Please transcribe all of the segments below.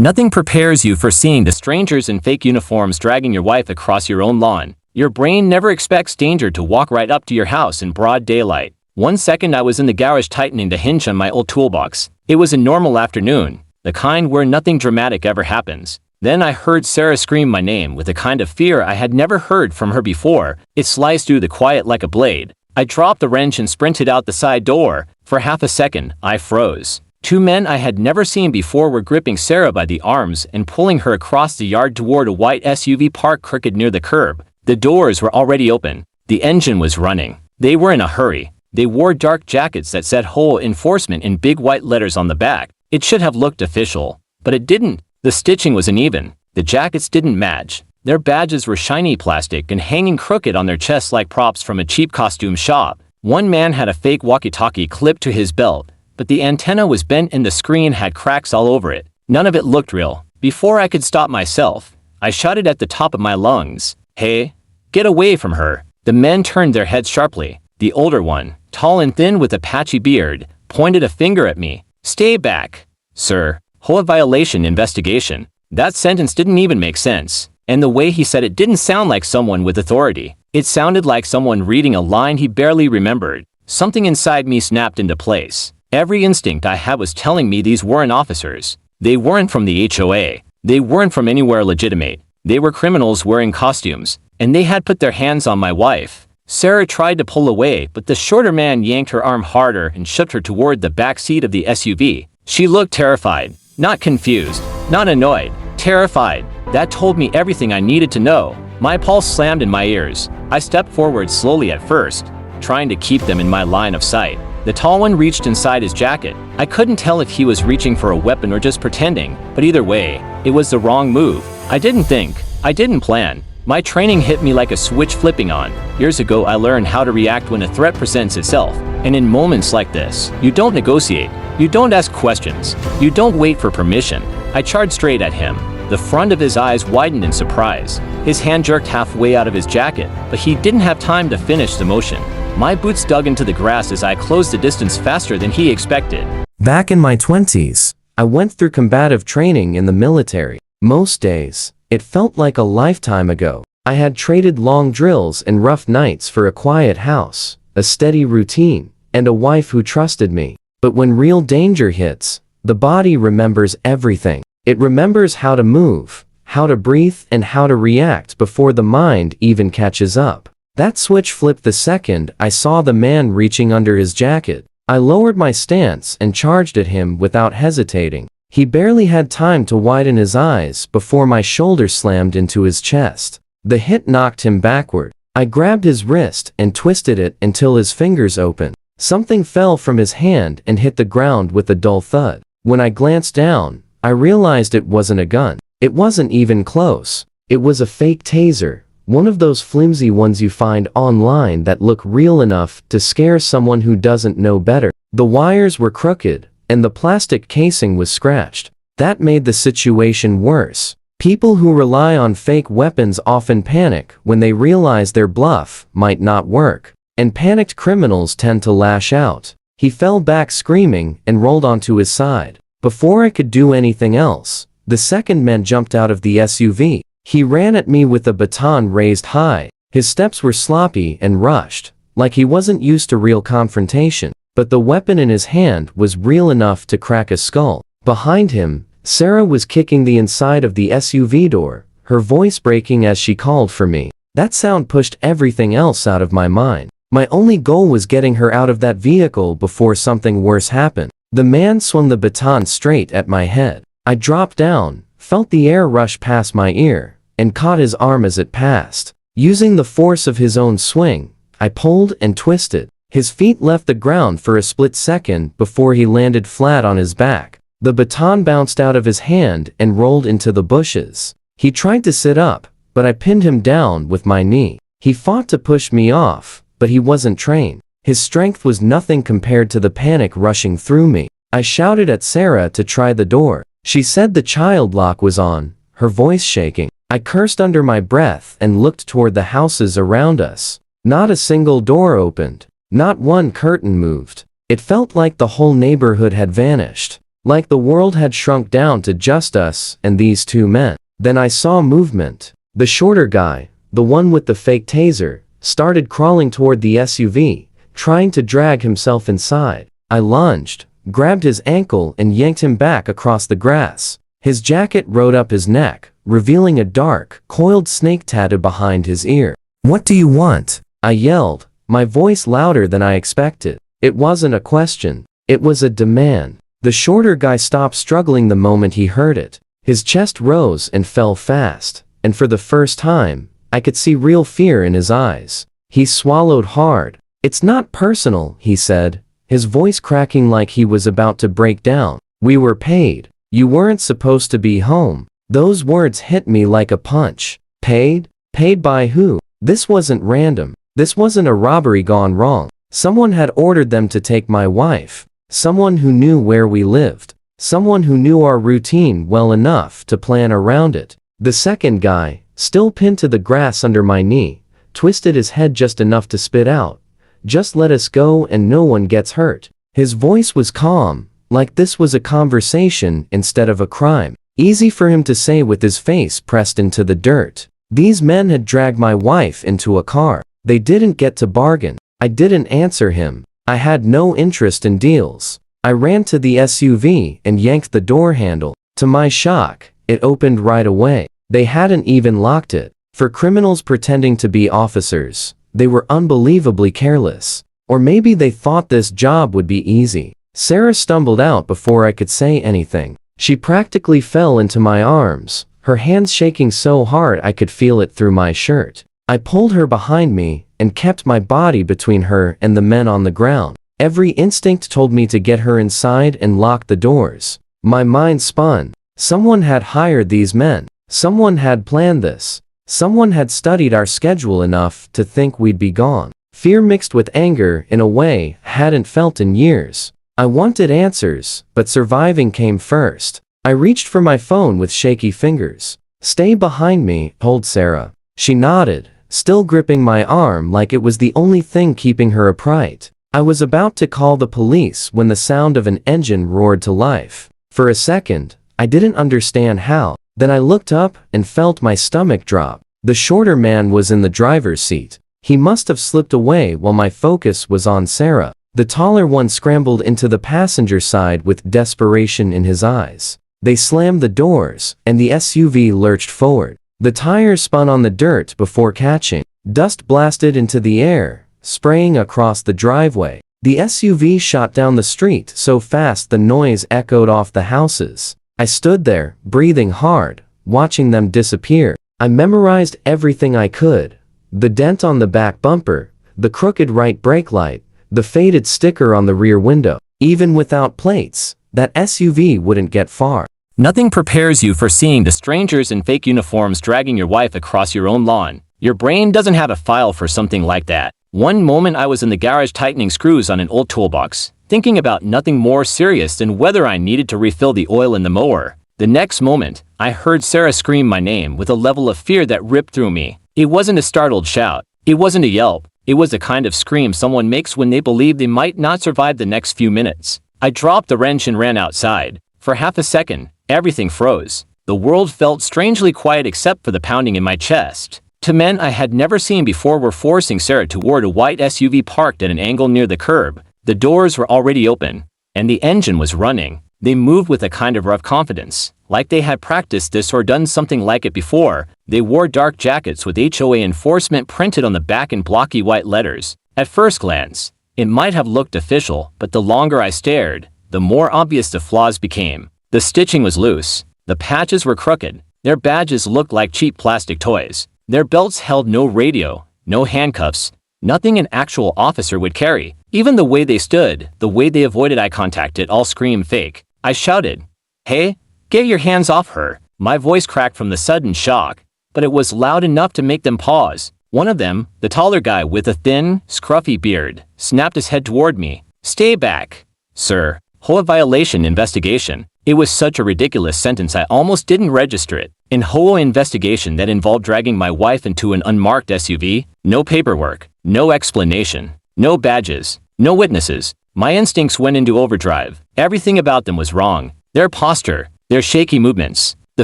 Nothing prepares you for seeing the strangers in fake uniforms dragging your wife across your own lawn. Your brain never expects danger to walk right up to your house in broad daylight. 1 second I was in the garage tightening the hinge on my old toolbox. It was a normal afternoon, the kind where nothing dramatic ever happens. Then I heard Sarah scream my name with a kind of fear I had never heard from her before. It sliced through the quiet like a blade. I dropped the wrench and sprinted out the side door. For half a second, I froze. Two men I had never seen before were gripping Sarah by the arms and pulling her across the yard toward a white SUV parked crooked near the curb. The doors were already open. The engine was running. They were in a hurry. They wore dark jackets that said HOA enforcement in big white letters on the back. It should have looked official, but it didn't. The stitching was uneven. The jackets didn't match. Their badges were shiny plastic and hanging crooked on their chests like props from a cheap costume shop. One man had a fake walkie-talkie clipped to his belt, but the antenna was bent and the screen had cracks all over it. None of it looked real. Before I could stop myself, I shouted at the top of my lungs, "Hey, get away from her." The men turned their heads sharply. The older one, tall and thin with a patchy beard, pointed a finger at me. "Stay back, sir. HOA violation investigation." That sentence didn't even make sense, and the way he said it didn't sound like someone with authority. It sounded like someone reading a line he barely remembered. Something inside me snapped into place. Every instinct I had was telling me these weren't officers. They weren't from the HOA. They weren't from anywhere legitimate. They were criminals wearing costumes, and they had put their hands on my wife. Sarah tried to pull away, but the shorter man yanked her arm harder and shoved her toward the back seat of the SUV. She looked terrified, not confused, not annoyed, terrified. That told me everything I needed to know. My pulse slammed in my ears. I stepped forward slowly at first, trying to keep them in my line of sight. The tall one reached inside his jacket. I couldn't tell if he was reaching for a weapon or just pretending, but either way, it was the wrong move. I didn't think. I didn't plan. My training hit me like a switch flipping on. Years ago I learned how to react when a threat presents itself. And in moments like this, you don't negotiate. You don't ask questions. You don't wait for permission. I charged straight at him. The front of his eyes widened in surprise. His hand jerked halfway out of his jacket, but he didn't have time to finish the motion. My boots dug into the grass as I closed the distance faster than he expected. Back in my 20s, I went through combative training in the military. Most days, it felt like a lifetime ago. I had traded long drills and rough nights for a quiet house, a steady routine, and a wife who trusted me. But when real danger hits, the body remembers everything. It remembers how to move, how to breathe, and how to react before the mind even catches up. That switch flipped the second I saw the man reaching under his jacket. I lowered my stance and charged at him without hesitating. He barely had time to widen his eyes before my shoulder slammed into his chest. The hit knocked him backward. I grabbed his wrist and twisted it until his fingers opened. Something fell from his hand and hit the ground with a dull thud. When I glanced down, I realized it wasn't a gun. It wasn't even close. It was a fake taser. One of those flimsy ones you find online that look real enough to scare someone who doesn't know better. The wires were crooked, and the plastic casing was scratched. That made the situation worse. People who rely on fake weapons often panic when they realize their bluff might not work. And panicked criminals tend to lash out. He fell back screaming and rolled onto his side. Before I could do anything else, the second man jumped out of the SUV. He ran at me with a baton raised high. His steps were sloppy and rushed, like he wasn't used to real confrontation. But the weapon in his hand was real enough to crack a skull. Behind him, Sarah was kicking the inside of the SUV door, her voice breaking as she called for me. That sound pushed everything else out of my mind. My only goal was getting her out of that vehicle before something worse happened. The man swung the baton straight at my head. I dropped down, felt the air rush past my ear, and caught his arm as it passed. Using the force of his own swing, I pulled and twisted. His feet left the ground for a split second before he landed flat on his back. The baton bounced out of his hand and rolled into the bushes. He tried to sit up, but I pinned him down with my knee. He fought to push me off, but he wasn't trained. His strength was nothing compared to the panic rushing through me. I shouted at Sarah to try the door. She said the child lock was on, her voice shaking. I cursed under my breath and looked toward the houses around us. Not a single door opened. Not one curtain moved. It felt like the whole neighborhood had vanished. like the world had shrunk down to just us and these two men. Then I saw movement. The shorter guy, the one with the fake taser, started crawling toward the SUV, trying to drag himself inside. I lunged, grabbed his ankle and yanked him back across the grass. His jacket rode up his neck, revealing a dark, coiled snake tattoo behind his ear. "What do you want?" I yelled, my voice louder than I expected. It wasn't a question. It was a demand. The shorter guy stopped struggling the moment he heard it. His chest rose and fell fast, and for the first time, I could see real fear in his eyes. He swallowed hard. "It's not personal," he said, his voice cracking like he was about to break down. "We were paid. You weren't supposed to be home." Those words hit me like a punch. Paid? Paid by who? This wasn't random. This wasn't a robbery gone wrong. Someone had ordered them to take my wife. Someone who knew where we lived. Someone who knew our routine well enough to plan around it. The second guy, still pinned to the grass under my knee, twisted his head just enough to spit out, "Just let us go and no one gets hurt." His voice was calm, like this was a conversation instead of a crime. Easy for him to say with his face pressed into the dirt. These men had dragged my wife into a car. They didn't get to bargain. I didn't answer him. I had no interest in deals. I ran to the SUV and yanked the door handle. To my shock, it opened right away. They hadn't even locked it. For criminals pretending to be officers, they were unbelievably careless. Or maybe they thought this job would be easy. Sarah stumbled out before I could say anything. She practically fell into my arms, her hands shaking so hard I could feel it through my shirt. I pulled her behind me and kept my body between her and the men on the ground. Every instinct told me to get her inside and lock the doors. My mind spun. Someone had hired these men. Someone had planned this. Someone had studied our schedule enough to think we'd be gone. Fear mixed with anger in a way I hadn't felt in years. I wanted answers, but surviving came first. I reached for my phone with shaky fingers. "Stay behind me," told Sarah. She nodded, still gripping my arm like it was the only thing keeping her upright. I was about to call the police when the sound of an engine roared to life. For a second, I didn't understand how. Then I looked up and felt my stomach drop. The shorter man was in the driver's seat. He must have slipped away while my focus was on Sarah. The taller one scrambled into the passenger side with desperation in his eyes. They slammed the doors, and the SUV lurched forward. The tires spun on the dirt before catching. Dust blasted into the air, spraying across the driveway. The SUV shot down the street so fast the noise echoed off the houses. I stood there, breathing hard, watching them disappear. I memorized everything I could. The dent on the back bumper, the crooked right brake light, the faded sticker on the rear window. Even without plates, that SUV wouldn't get far. Nothing prepares you for seeing the strangers in fake uniforms dragging your wife across your own lawn. Your brain doesn't have a file for something like that. One moment I was in the garage tightening screws on an old toolbox, thinking about nothing more serious than whether I needed to refill the oil in the mower. The next moment, I heard Sarah scream my name with a level of fear that ripped through me. It wasn't a startled shout. It wasn't a yelp. It was the kind of scream someone makes when they believe they might not survive the next few minutes. I dropped the wrench and ran outside. For half a second, everything froze. The world felt strangely quiet except for the pounding in my chest. Two men I had never seen before were forcing Sarah toward a white SUV parked at an angle near the curb. The doors were already open, and the engine was running. They moved with a kind of rough confidence, like they had practiced this or done something like it before. They wore dark jackets with HOA enforcement printed on the back in blocky white letters. At first glance, it might have looked official, but the longer I stared, the more obvious the flaws became. The stitching was loose. The patches were crooked. Their badges looked like cheap plastic toys. Their belts held no radio, no handcuffs, nothing an actual officer would carry. Even the way they stood, the way they avoided eye contact, it all screamed fake. I shouted, "Hey, get your hands off her." My voice cracked from the sudden shock, but it was loud enough to make them pause. One of them, the taller guy with a thin, scruffy beard, snapped his head toward me. "Stay back, sir. HOA violation investigation." It was such a ridiculous sentence I almost didn't register it. An HOA investigation that involved dragging my wife into an unmarked SUV? No paperwork, no explanation, no badges, no witnesses. My instincts went into overdrive. Everything about them was wrong. Their posture, their shaky movements, the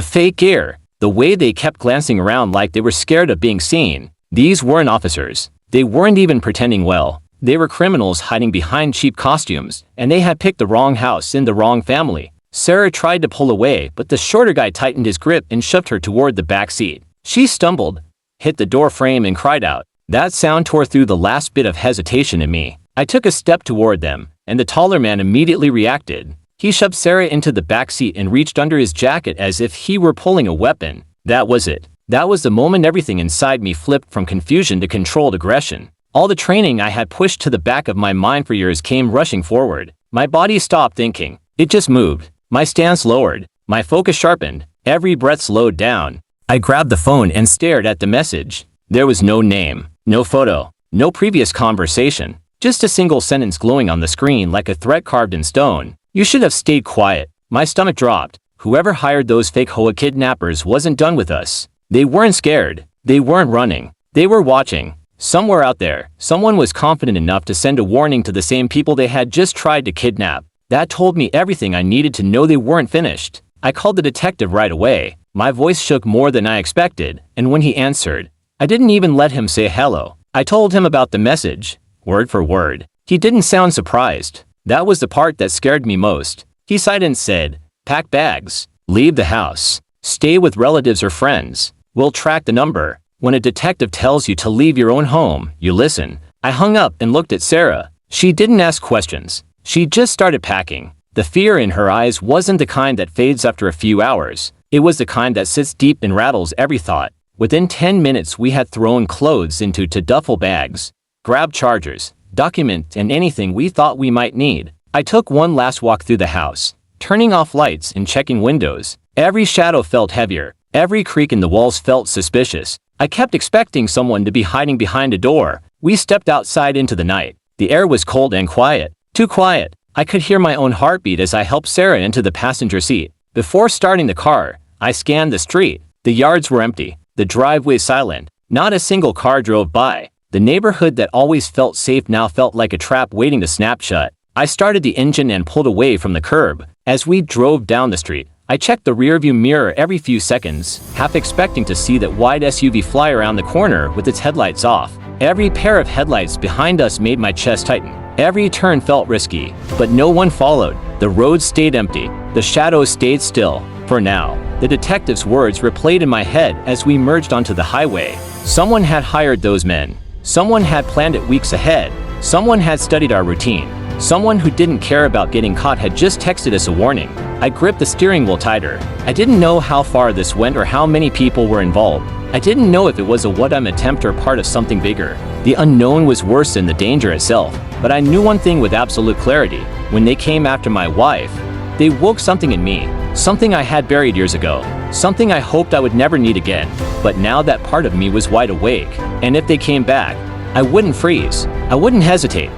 fake gear, the way they kept glancing around like they were scared of being seen. These weren't officers. They weren't even pretending well. They were criminals hiding behind cheap costumes, and they had picked the wrong house in the wrong family. Sarah tried to pull away, but the shorter guy tightened his grip and shoved her toward the back seat. She stumbled, hit the door frame and cried out. That sound tore through the last bit of hesitation in me. I took a step toward them, and the taller man immediately reacted. He shoved Sarah into the back seat and reached under his jacket as if he were pulling a weapon. That was it. That was the moment everything inside me flipped from confusion to controlled aggression. All the training I had pushed to the back of my mind for years came rushing forward. My body stopped thinking. It just moved. My stance lowered. My focus sharpened. Every breath slowed down. I grabbed the phone and stared at the message. There was no name, no photo, no previous conversation. Just a single sentence glowing on the screen like a threat carved in stone. You should have stayed quiet. My stomach dropped. Whoever hired those fake HOA kidnappers wasn't done with us. They weren't scared. They weren't running. They were watching. Somewhere out there, someone was confident enough to send a warning to the same people they had just tried to kidnap. That told me everything I needed to know. They weren't finished. I called the detective right away. My voice shook more than I expected, and when he answered, I didn't even let him say hello. I told him about the message, word for word. He didn't sound surprised. That was the part that scared me most. He sighed and said, pack bags, leave the house, stay with relatives or friends. We'll track the number. When a detective tells you to leave your own home, you listen. I hung up and looked at Sarah. She didn't ask questions. She just started packing. The fear in her eyes wasn't the kind that fades after a few hours. It was the kind that sits deep and rattles every thought. Within 10 minutes, we had thrown clothes into two duffel bags, grabbed chargers, documents, and anything we thought we might need. I took one last walk through the house, turning off lights and checking windows. Every shadow felt heavier. Every creak in the walls felt suspicious. I kept expecting someone to be hiding behind a door. We stepped outside into the night. The air was cold and quiet. Too quiet. I could hear my own heartbeat as I helped Sarah into the passenger seat. Before starting the car, I scanned the street. The yards were empty. The driveway silent. Not a single car drove by. The neighborhood that always felt safe now felt like a trap waiting to snap shut. I started the engine and pulled away from the curb. As we drove down the street, I checked the rearview mirror every few seconds, half expecting to see that wide SUV fly around the corner with its headlights off. Every pair of headlights behind us made my chest tighten. Every turn felt risky, but no one followed. The road stayed empty. The shadows stayed still. For now, the detective's words replayed in my head as we merged onto the highway. Someone had hired those men. Someone had planned it weeks ahead. Someone had studied our routine. Someone who didn't care about getting caught had just texted us a warning. I gripped the steering wheel tighter. I didn't know how far this went or how many people were involved. I didn't know if it was a what-if attempt or part of something bigger. The unknown was worse than the danger itself. But I knew one thing with absolute clarity. When they came after my wife, they woke something in me. Something I had buried years ago. Something I hoped I would never need again. But now that part of me was wide awake. And if they came back, I wouldn't freeze. I wouldn't hesitate.